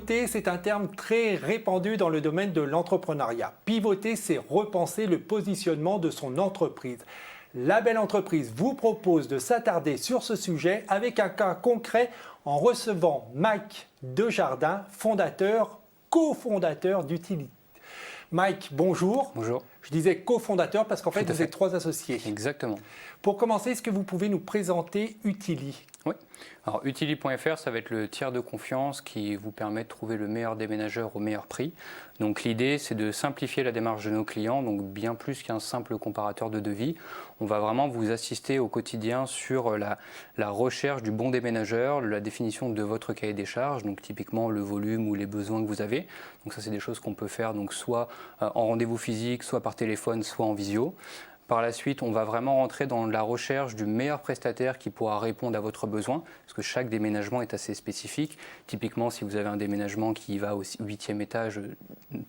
Pivoter, c'est un terme très répandu dans le domaine de l'entrepreneuriat. Pivoter, c'est repenser le positionnement de son entreprise. La Belle Entreprise vous propose de s'attarder sur ce sujet avec un cas concret en recevant Mike Desjardins, cofondateur d'Utili. Mike, bonjour. Bonjour. Je disais cofondateur parce qu'en fait, vous êtes 3 associés. Exactement. Pour commencer, est-ce que vous pouvez nous présenter Utili ? Oui. Alors, Utili.fr, ça va être le tiers de confiance qui vous permet de trouver le meilleur déménageur au meilleur prix. Donc, l'idée, c'est de simplifier la démarche de nos clients, donc bien plus qu'un simple comparateur de devis. On va vraiment vous assister au quotidien sur la recherche du bon déménageur, la définition de votre cahier des charges, donc typiquement le volume ou les besoins que vous avez. Donc, ça, c'est des choses qu'on peut faire donc soit en rendez-vous physique, soit par téléphone, soit en visio. Par la suite, on va vraiment rentrer dans la recherche du meilleur prestataire qui pourra répondre à votre besoin, parce que chaque déménagement est assez spécifique. Typiquement, si vous avez un déménagement qui va au 8e étage,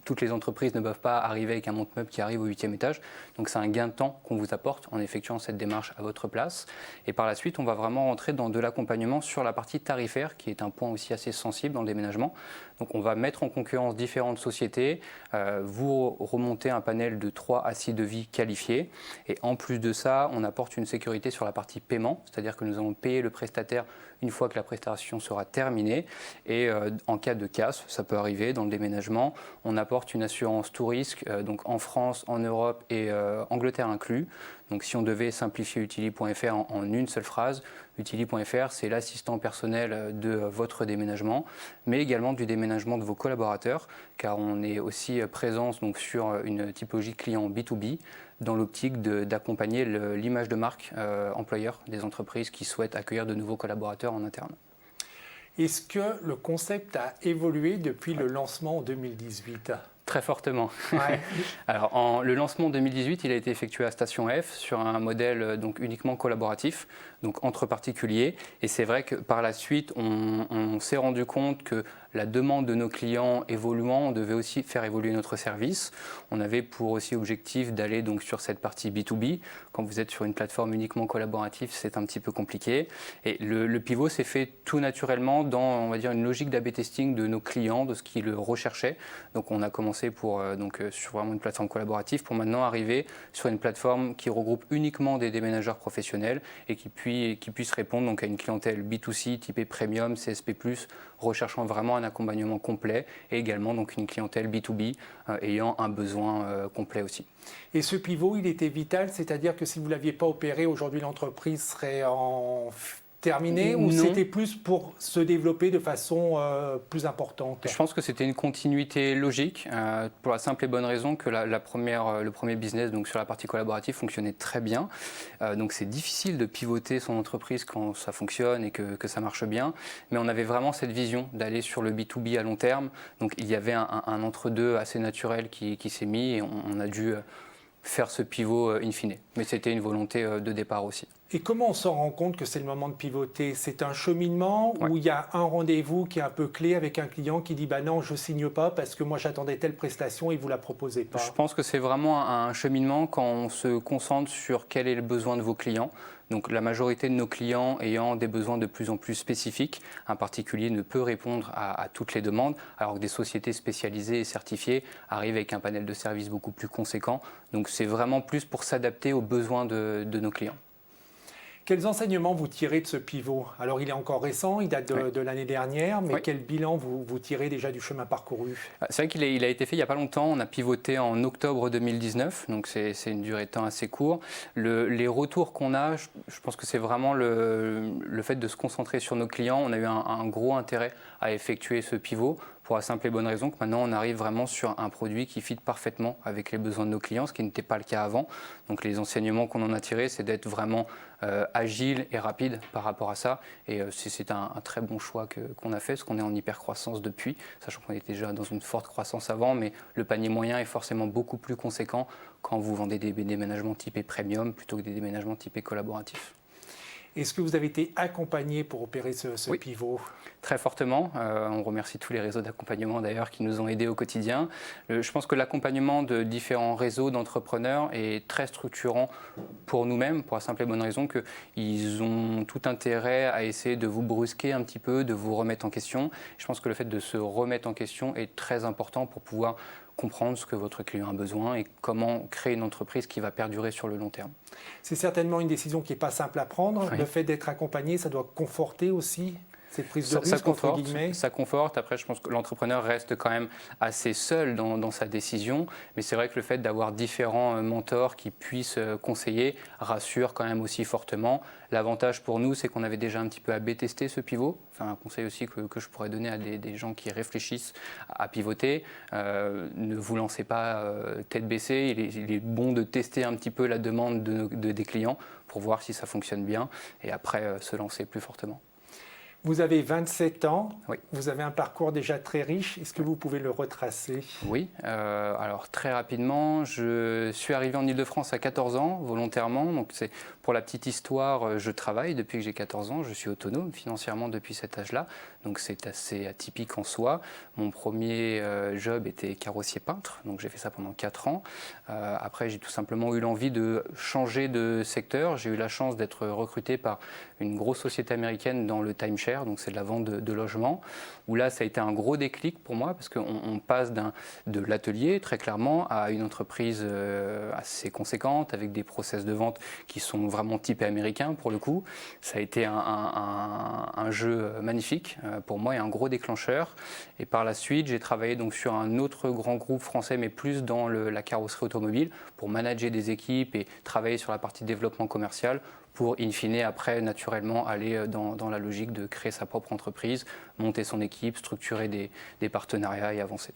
toutes les entreprises ne peuvent pas arriver avec un monte-meuble qui arrive au 8e étage. Donc c'est un gain de temps qu'on vous apporte en effectuant cette démarche à votre place. Et par la suite, on va vraiment rentrer dans de l'accompagnement sur la partie tarifaire, qui est un point aussi assez sensible dans le déménagement. Donc on va mettre en concurrence différentes sociétés, vous remonter un panel de 3 à 6 devis qualifiés. Et en plus de ça, on apporte une sécurité sur la partie paiement, c'est-à-dire que nous allons payer le prestataire une fois que la prestation sera terminée. Et en cas de casse, ça peut arriver dans le déménagement, on apporte une assurance tout risque, donc en France, en Europe et Angleterre inclus. Donc si on devait simplifier Utili.fr en une seule phrase, Utili.fr, c'est l'assistant personnel de votre déménagement, mais également du déménagement de vos collaborateurs, car on est aussi présent donc, sur une typologie client B2B, dans l'optique d'accompagner l'image de marque employeur des entreprises qui souhaitent accueillir de nouveaux collaborateurs en interne. Est-ce que le concept a évolué depuis le lancement en 2018 ? Très fortement. Ouais. Alors, le lancement en 2018, il a été effectué à Station F sur un modèle donc uniquement collaboratif, donc entre particuliers. Et c'est vrai que par la suite, on s'est rendu compte que la demande de nos clients évoluant, on devait aussi faire évoluer notre service. On avait pour aussi objectif d'aller donc sur cette partie B2B. Quand vous êtes sur une plateforme uniquement collaborative, c'est un petit peu compliqué. Et le pivot s'est fait tout naturellement dans, on va dire, une logique d'A/B testing de nos clients, de ce qu'ils recherchaient. Donc on a commencé sur vraiment une plateforme collaborative pour maintenant arriver sur une plateforme qui regroupe uniquement des déménageurs professionnels et qui puisse répondre donc à une clientèle B2C typée Premium, CSP+, recherchant vraiment un accompagnement complet et également donc une clientèle B2B ayant un besoin complet aussi. Et ce pivot, il était vital, c'est-à-dire que si vous ne l'aviez pas opéré, aujourd'hui l'entreprise serait terminée ou c'était plus pour se développer de façon plus importante ? Je pense que c'était une continuité logique pour la simple et bonne raison que le premier business donc sur la partie collaborative fonctionnait très bien. Donc c'est difficile de pivoter son entreprise quand ça fonctionne et que ça marche bien. Mais on avait vraiment cette vision d'aller sur le B2B à long terme. Donc il y avait un entre-deux assez naturel qui s'est mis et on a dû faire ce pivot in fine. Mais c'était une volonté de départ aussi. Et comment on s'en rend compte que c'est le moment de pivoter ? C'est un cheminement où il y a un rendez-vous qui est un peu clé avec un client qui dit « bah non, je ne signe pas parce que moi j'attendais telle prestation et vous ne la proposez pas ». Je pense que c'est vraiment un cheminement quand on se concentre sur quel est le besoin de vos clients. Donc la majorité de nos clients ayant des besoins de plus en plus spécifiques, un particulier ne peut répondre à toutes les demandes, alors que des sociétés spécialisées et certifiées arrivent avec un panel de services beaucoup plus conséquent. Donc c'est vraiment plus pour s'adapter aux besoins de nos clients. Quels enseignements vous tirez de ce pivot ? Alors il est encore récent, il date de l'année dernière, mais quel bilan vous tirez déjà du chemin parcouru ? C'est vrai qu'il a été fait il n'y a pas longtemps, on a pivoté en octobre 2019, donc c'est une durée de temps assez courte. Les retours qu'on a, je pense que c'est vraiment le fait de se concentrer sur nos clients. On a eu un gros intérêt à effectuer ce pivot pour la simple et bonne raison que maintenant on arrive vraiment sur un produit qui fit parfaitement avec les besoins de nos clients, ce qui n'était pas le cas avant. Donc les enseignements qu'on en a tirés, c'est d'être vraiment agile et rapide par rapport à ça. Et c'est un très bon choix qu'on a fait, parce qu'on est en hyper-croissance depuis, sachant qu'on était déjà dans une forte croissance avant, mais le panier moyen est forcément beaucoup plus conséquent quand vous vendez des déménagements typés premium plutôt que des déménagements typés collaboratifs. Est-ce que vous avez été accompagné pour opérer ce Oui. pivot? Très fortement. On remercie tous les réseaux d'accompagnement d'ailleurs qui nous ont aidés au quotidien. Je pense que l'accompagnement de différents réseaux d'entrepreneurs est très structurant pour nous-mêmes, pour la simple et bonne raison qu'ils ont tout intérêt à essayer de vous brusquer un petit peu, de vous remettre en question. Je pense que le fait de se remettre en question est très important pour pouvoir comprendre ce que votre client a besoin et comment créer une entreprise qui va perdurer sur le long terme. C'est certainement une décision qui n'est pas simple à prendre. Oui. Le fait d'être accompagné, ça doit conforter aussi cette prise de Ça risque, entre conforte, guillemets. ça conforte. Après, je pense que l'entrepreneur reste quand même assez seul dans sa décision. Mais c'est vrai que le fait d'avoir différents mentors qui puissent conseiller rassure quand même aussi fortement. L'avantage pour nous, c'est qu'on avait déjà un petit peu AB-testé ce pivot. Enfin, un conseil aussi que je pourrais donner à des gens qui réfléchissent à pivoter. Ne vous lancez pas tête baissée. Il est bon de tester un petit peu la demande des clients pour voir si ça fonctionne bien et après se lancer plus fortement. Vous avez 27 ans, Oui. Vous avez un parcours déjà très riche. Est-ce que vous pouvez le retracer? Oui, alors très rapidement, je suis arrivé en Île-de-France à 14 ans, volontairement. Donc c'est pour la petite histoire, je travaille depuis que j'ai 14 ans, je suis autonome financièrement depuis cet âge-là. Donc c'est assez atypique en soi. Mon premier job était carrossier peintre, donc j'ai fait ça pendant 4 ans. Après, j'ai tout simplement eu l'envie de changer de secteur. J'ai eu la chance d'être recruté par une grosse société américaine dans le timeshare, donc c'est de la vente de logements, où là, ça a été un gros déclic pour moi, parce qu'on passe de l'atelier, très clairement, à une entreprise assez conséquente, avec des process de vente qui sont vraiment typés américains, pour le coup. Ça a été un jeu magnifique pour moi et un gros déclencheur. Et par la suite, j'ai travaillé donc sur un autre grand groupe français, mais plus dans la carrosserie automobile, pour manager des équipes et travailler sur la partie développement commercial, pour, in fine, après, naturellement, aller dans la logique de créer sa propre entreprise, monter son équipe, structurer des partenariats et avancer.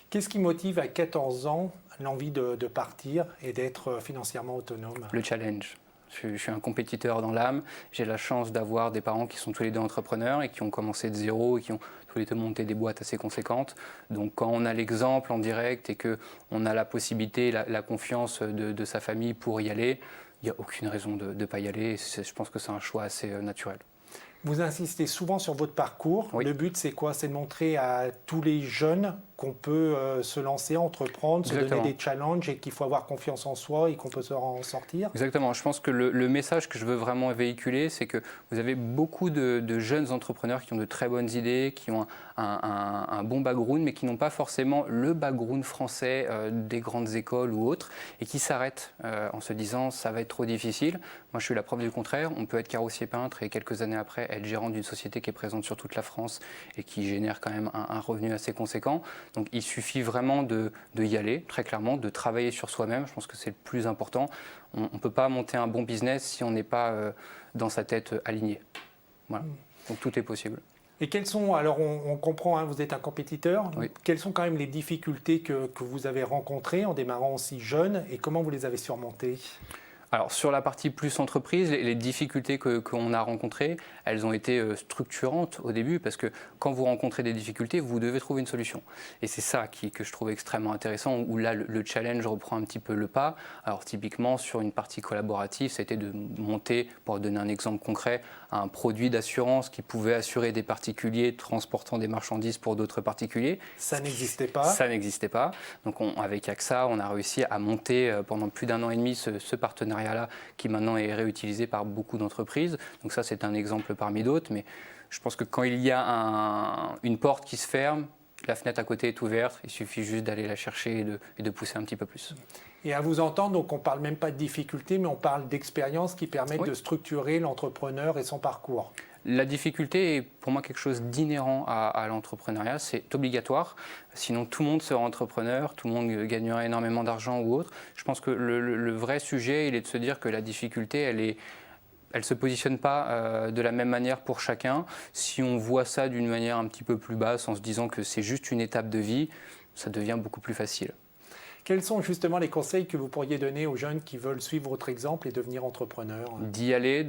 Qu'est-ce qui motive à 14 ans l'envie de partir et d'être financièrement autonome? Le challenge. Je suis un compétiteur dans l'âme. J'ai la chance d'avoir des parents qui sont tous les deux entrepreneurs et qui ont commencé de zéro et qui ont tous les deux monté des boîtes assez conséquentes. Donc quand on a l'exemple en direct et qu'on a la possibilité, la confiance de sa famille pour y aller, il n'y a aucune raison de ne pas y aller. Je pense que c'est un choix assez naturel. Vous insistez souvent sur votre parcours. Oui. Le but, c'est quoi? C'est de montrer à tous les jeunes qu'on peut se lancer, entreprendre, se Exactement. donner des challenges et qu'il faut avoir confiance en soi et qu'on peut en sortir. Exactement. Je pense que le message que je veux vraiment véhiculer, c'est que vous avez beaucoup de jeunes entrepreneurs qui ont de très bonnes idées, qui ont un bon background, mais qui n'ont pas forcément le background français des grandes écoles ou autres, et qui s'arrêtent en se disant ça va être trop difficile. Moi, je suis la preuve du contraire. On peut être carrossier peintre et quelques années après être gérant d'une société qui est présente sur toute la France et qui génère quand même un revenu assez conséquent. Donc il suffit vraiment de y aller, très clairement, de travailler sur soi-même. Je pense que c'est le plus important. On ne peut pas monter un bon business si on n'est pas dans sa tête alignée. Voilà. Donc tout est possible. Et quelles sont, alors on comprend, hein, vous êtes un compétiteur, Oui. Quelles sont quand même les difficultés que vous avez rencontrées en démarrant aussi jeune et comment vous les avez surmontées? Alors sur la partie plus entreprise, les difficultés qu'on a rencontrées, elles ont été structurantes au début parce que quand vous rencontrez des difficultés, vous devez trouver une solution. Et c'est ça que je trouve extrêmement intéressant, où là le challenge reprend un petit peu le pas. Alors typiquement sur une partie collaborative, c'était de monter, pour donner un exemple concret, un produit d'assurance qui pouvait assurer des particuliers transportant des marchandises pour d'autres particuliers. Ça n'existait pas. Ça n'existait pas. Donc avec AXA, on a réussi à monter pendant plus d'1 an et demi ce partenariat là qui maintenant est réutilisé par beaucoup d'entreprises. Donc ça, c'est un exemple parmi d'autres, mais je pense que quand il y a une porte qui se ferme, la fenêtre à côté est ouverte, il suffit juste d'aller la chercher et de pousser un petit peu plus. Et à vous entendre, donc on ne parle même pas de difficultés, mais on parle d'expériences qui permettent de structurer l'entrepreneur et son parcours. La difficulté est pour moi quelque chose d'inhérent à l'entrepreneuriat, c'est obligatoire. Sinon, tout le monde sera entrepreneur, tout le monde gagnera énormément d'argent ou autre. Je pense que le vrai sujet, il est de se dire que la difficulté, elle ne se positionne pas de la même manière pour chacun. Si on voit ça d'une manière un petit peu plus basse, en se disant que c'est juste une étape de vie, ça devient beaucoup plus facile. Quels sont justement les conseils que vous pourriez donner aux jeunes qui veulent suivre votre exemple et devenir entrepreneurs? D'y aller,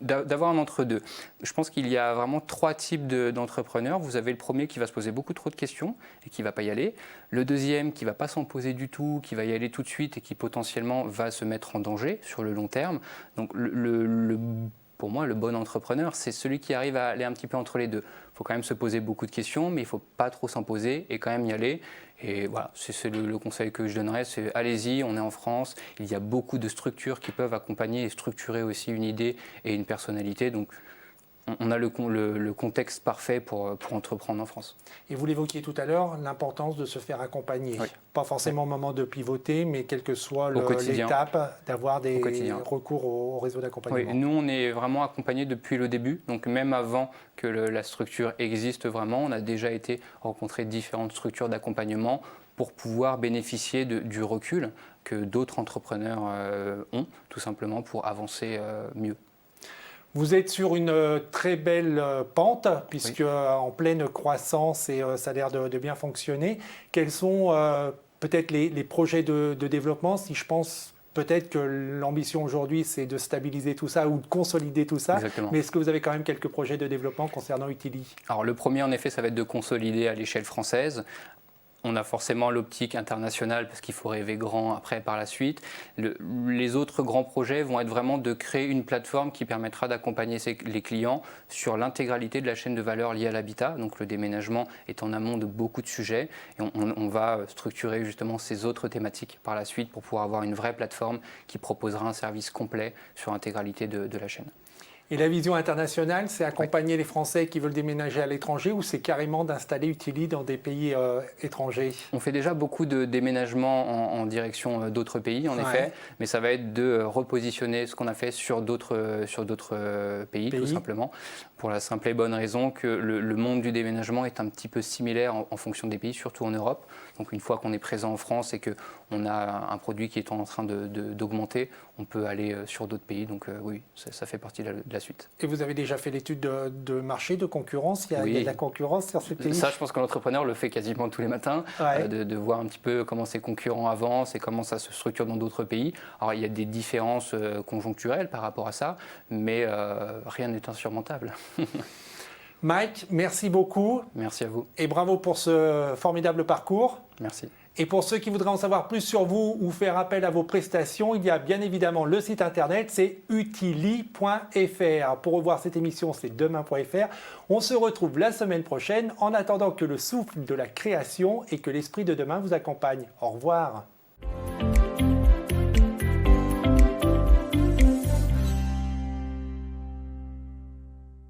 d'avoir un entre-deux. Je pense qu'il y a vraiment 3 types d'entrepreneurs. Vous avez le premier qui va se poser beaucoup trop de questions et qui ne va pas y aller. Le deuxième qui ne va pas s'en poser du tout, qui va y aller tout de suite et qui potentiellement va se mettre en danger sur le long terme. Donc le pour moi, le bon entrepreneur, c'est celui qui arrive à aller un petit peu entre les deux. Il faut quand même se poser beaucoup de questions, mais il ne faut pas trop s'en poser et quand même y aller. Et voilà, c'est le conseil que je donnerais, c'est allez-y, on est en France, il y a beaucoup de structures qui peuvent accompagner et structurer aussi une idée et une personnalité. Donc, on a le contexte parfait pour entreprendre en France. Et vous l'évoquiez tout à l'heure, l'importance de se faire accompagner. Oui. Pas forcément au moment de pivoter, mais quelle que soit quotidien. l'étape, d'avoir des quotidien. recours au réseau d'accompagnement. Oui, nous, on est vraiment accompagnés depuis le début. Donc, même avant que la structure existe vraiment, on a déjà été rencontrer différentes structures d'accompagnement pour pouvoir bénéficier du recul que d'autres entrepreneurs ont, tout simplement pour avancer mieux. Vous êtes sur une très belle pente, puisque en pleine croissance et ça a l'air de bien fonctionner. Quels sont peut-être les projets de développement, si je pense peut-être que l'ambition aujourd'hui, c'est de stabiliser tout ça ou de consolider tout ça. Exactement. Mais est-ce que vous avez quand même quelques projets de développement concernant Utili? Alors le premier, en effet, ça va être de consolider à l'échelle française. On a forcément l'optique internationale parce qu'il faut rêver grand après par la suite. Les autres grands projets vont être vraiment de créer une plateforme qui permettra d'accompagner les clients sur l'intégralité de la chaîne de valeur liée à l'habitat. Donc le déménagement est en amont de beaucoup de sujets et on va structurer justement ces autres thématiques par la suite pour pouvoir avoir une vraie plateforme qui proposera un service complet sur l'intégralité de la chaîne. Et la vision internationale, c'est accompagner les Français qui veulent déménager à l'étranger ou c'est carrément d'installer Utili dans des pays étrangers? On fait déjà beaucoup de déménagements en direction d'autres pays, en effet, mais ça va être de repositionner ce qu'on a fait sur d'autres pays, tout simplement, pour la simple et bonne raison que le monde du déménagement est un petit peu similaire en fonction des pays, surtout en Europe. Donc une fois qu'on est présent en France et qu'on a un produit qui est en train d'augmenter, on peut aller sur d'autres pays. Donc oui, ça fait partie de la suite. Et vous avez déjà fait l'étude de marché, de concurrence? Il y a de la concurrence sur ces pays? Ça, je pense que l'entrepreneur le fait quasiment tous les matins, de voir un petit peu comment ses concurrents avancent et comment ça se structure dans d'autres pays. Alors il y a des différences conjoncturelles par rapport à ça, mais rien n'est insurmontable. Mike, merci beaucoup. Merci à vous. Et bravo pour ce formidable parcours. Merci. Et pour ceux qui voudraient en savoir plus sur vous ou faire appel à vos prestations, il y a bien évidemment le site internet, c'est utili.fr. Pour revoir cette émission, c'est demain.fr. On se retrouve la semaine prochaine en attendant que le souffle de la création et que l'esprit de demain vous accompagne. Au revoir.